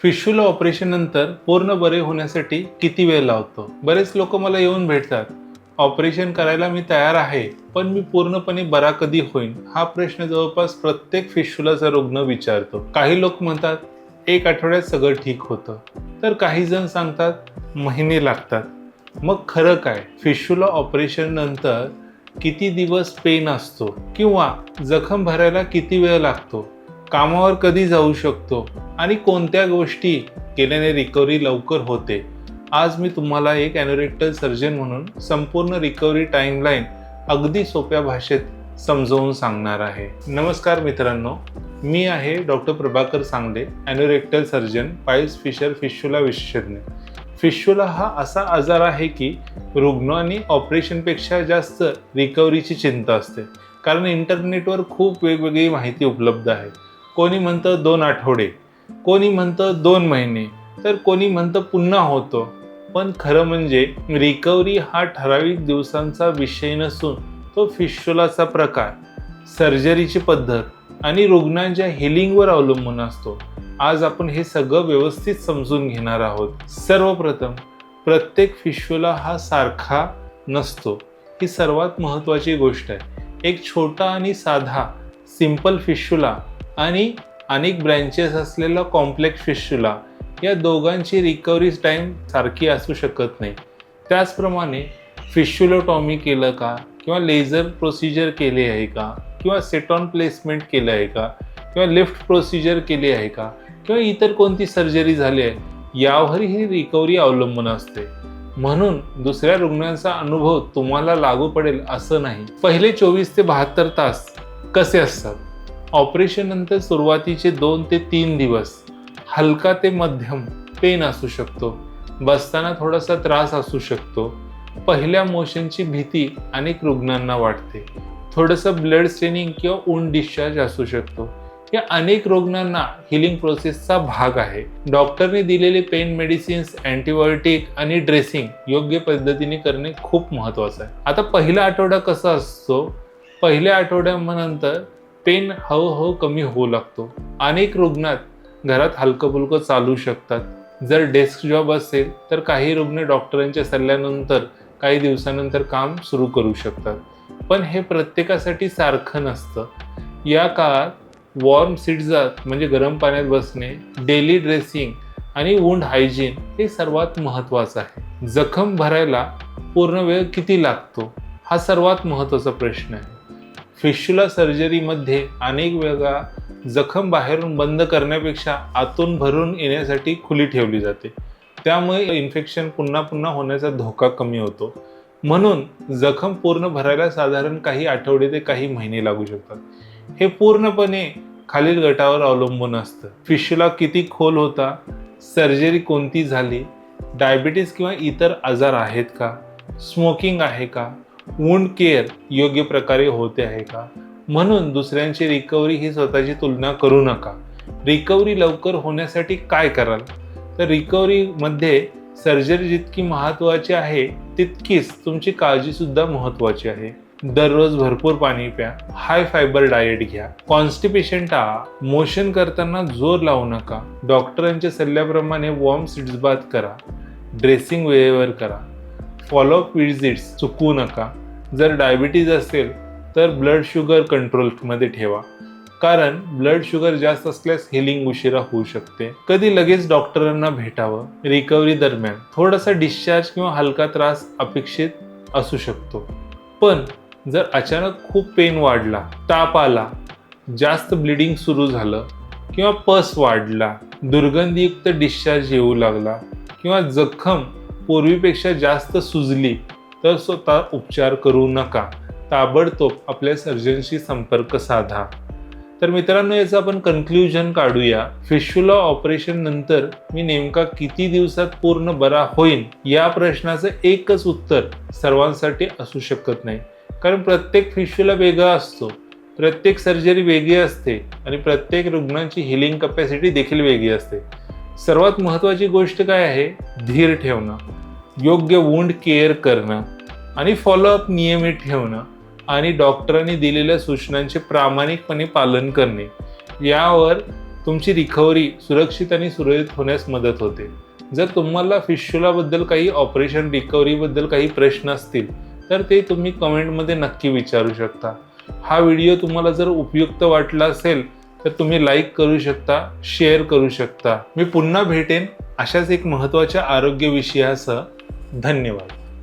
फिशुला operation नंतर पूर्ण बरे होण्यासाठी किती वेळ लावतो? बरेच लोक मला येऊन भेटतात, ऑपरेशन करायला मी तयार आहे, पण मी पूर्णपणे बरा कधी होईन? हा प्रश्न जवळपास प्रत्येक फिशुलाचा रुग्ण विचारतो. काही लोक म्हणतात 1 आठवड्यात सगळं ठीक होतं, तर काही जण सांगतात महिने लागतात. मग खरं काय? फिशुला ऑपरेशन नंतर किती दिवस पेन असतो किंवा जखम भरायला किती वेळ लागतो? कामावर कधी जाऊ शकतो आणि कोणत्या गोष्टी केल्याने रिकव्हरी लवकर होते? आज मी तुम्हाला एक ॲनोरेक्टल सर्जन म्हणून संपूर्ण रिकव्हरी टाईमलाईन अगदी सोप्या भाषेत समजावून सांगणार आहे. नमस्कार मित्रांनो, मी आहे doctor Prabhakar Sangde, anorectal surgeon, piles fissure fistula विशेषज्ञ. फिशुला हा असा आजार आहे की रुग्ण आणि ऑपरेशनपेक्षा जास्त रिकव्हरीची चिंता असते, कारण इंटरनेटवर खूप वेगवेगळी माहिती उपलब्ध आहे. कोणी म्हणतं 2 आठवडे, कोणी म्हणतं 2 महिने, तर कोणी म्हणतं पुन्हा होतो. पण खरं म्हणजे रिकव्हरी हा ठराविक दिवसांचा विषय नसून तो फिशुलाचा प्रकार, सर्जरीची पद्धत आणि रुग्णांच्या हिलिंगवर अवलंबून असतो. आज आपण हे सगळं व्यवस्थित समजून घेणार आहोत. सर्वप्रथम, प्रत्येक फिशुला हा सारखा नसतो, ही सर्वात महत्त्वाची गोष्ट आहे. एक छोटा आणि साधा सिंपल फिशुला आणि अनेक ब्रँचेस असलेला कॉम्प्लेक्स फिशुला, या दोघांची रिकव्हरी टाईम सारखी असू शकत नाही. त्याचप्रमाणे फिशुलोटॉमी केलं का, किंवा लेझर प्रोसिजर केली आहे का, किंवा सेटॉन प्लेसमेंट केलं आहे का, किंवा लिफ्ट प्रोसिजर केली आहे का, किंवा इतर कोणती सर्जरी झाली आहे, यावर ही रिकव्हरी अवलंबून असते. म्हणून दुसऱ्या रुग्णांचा अनुभव तुम्हाला लागू पडेल असं नाही. पहिले 24 ते 72 तास कसे असतात? ऑपरेशन नंतर सुरुवातीचे 2 ते 3 दिवस हलका ते मध्यम पेन असू शकतो, बसताना थोडासा त्रास असू शकतो, पहिल्या मोशनची भीती अनेक रुग्णांना वाटते, थोडंसं ब्लड स्टेनिंग किंवा ऊंड डिस्चार्ज असू शकतो. या अनेक रुग्णांना हिलिंग प्रोसेसचा भाग आहे. डॉक्टरने दिलेले पेन मेडिसिन्स, अँटीबायोटिक आणि ड्रेसिंग योग्य पद्धतीने करणे खूप महत्त्वाचं आहे. आता पहिला आठवडा कसा असतो? पहिल्या आठवड्यानंतर पेन हळूहळू कमी होऊ लागतो. अनेक रुग्णात घरात हलकं फुलकं चालू शकतात. जर डेस्क जॉब असेल तर काही रुग्ण डॉक्टरांच्या सल्ल्यानंतर काही दिवसानंतर काम सुरू करू शकतात. पण हे प्रत्येकासाठी सारखं नसतं. या काळात वॉर्म सीट्स म्हणजे गरम पाण्यात बसणे, डेली ड्रेसिंग आणि वुंड हायजीन हे सर्वात महत्त्वाचं आहे. जखम भरायला पूर्ण वेळ किती लागतो? हा सर्वात महत्त्वाचा प्रश्न आहे. फिशुला सर्जरीमध्ये अनेक वेळा जखम बाहेरून बंद करण्यापेक्षा आतून भरून येण्यासाठी खुली ठेवली जाते. त्यामुळे इन्फेक्शन पुन्हा पुन्हा होण्याचा धोका कमी होतो. म्हणून जखम पूर्ण भरायला साधारण काही आठवडे ते काही महिने लागू शकतात. हे पूर्णपणे खालील गटावर अवलंबून असतं. फिशुला किती खोल होता, सर्जरी कोणती झाली, डायबिटीज किंवा इतर आजार आहेत का, स्मोकिंग आहे का, वुंड केअर योग्य प्रकारे होते आहे का. म्हणून दुसऱ्यांची रिकव्हरी ही स्वतःची तुलना करू नका. रिकव्हरी लवकर होण्यासाठी काय कराल? तर रिकव्हरीमध्ये सर्जरी जितकी महत्त्वाची आहे तितकीच तुमची काळजी सुद्धा महत्त्वाची आहे. दररोज भरपूर पाणी प्या, हाय फायबर डाएट घ्या, कॉन्स्टिपेशन टाळा, मोशन करताना जोर लावू नका, डॉक्टरांच्या सल्ल्याप्रमाणे वॉर्म सीट्स बाथ करा, ड्रेसिंग वेळेवर करा, फॉलोअप विजिट्स चुकवू नका. जर डायबिटीज असेल तर ब्लड शुगर कंट्रोलमध्ये ठेवा, कारण ब्लड शुगर जास्त असल्यास हिलिंग उशिरा होऊ शकते. कधी लगेच डॉक्टरांना भेटावं. रिकव्हरी दरम्यान थोडासा डिस्चार्ज किंवा हलका त्रास अपेक्षित असू शकतो. पण जर अचानक खूप पेन वाढला, ताप आला, जास्त ब्लिडिंग सुरू झालं किंवा पस वाढला, दुर्गंधीयुक्त डिस्चार्ज येऊ लागला किंवा जखम पूर्वीपेक्षा जास्त सुजली तर स्वतः उपचार करू नका. ताबडतोब आपल्या सर्जनशी संपर्क साधा. तर मित्रांनो, याचं आपण कन्क्ल्युजन काढूया. फिशुला ऑपरेशन नंतर मी नेमका किती दिवसात पूर्ण बरा होईन, या प्रश्नाचं एकच उत्तर सर्वांसाठी असू शकत नाही, कारण प्रत्येक फिशुला वेगळा असतो, प्रत्येक सर्जरी वेगळी असते आणि प्रत्येक रुग्णांची हिलिंग कपॅसिटी देखील वेगळी असते. सर्वात महत्त्वाची गोष्ट काय आहे? धीर ठेवणं, योग्य वुंड केअर करणं आणि फॉलोअप नियमित ठेवणं आणि डॉक्टरांनी दिलेल्या सूचनांचे प्रामाणिकपणे पालन करणे. यावर तुमची रिकव्हरी सुरक्षित आणि सुरळीत होण्यास मदत होते. जर तुम्हाला फिस्टुलाबद्दल काही ऑपरेशन रिकव्हरीबद्दल काही प्रश्न असतील तर ते तुम्ही कमेंटमध्ये नक्की विचारू शकता. हा व्हिडिओ तुम्हाला जर उपयुक्त वाटला असेल तर तुम्ही लाईक करू शकता, शेअर करू शकता. मी पुन्हा भेटेन अशाच एक महत्त्वाच्या आरोग्य विषयासह. धन्यवाद.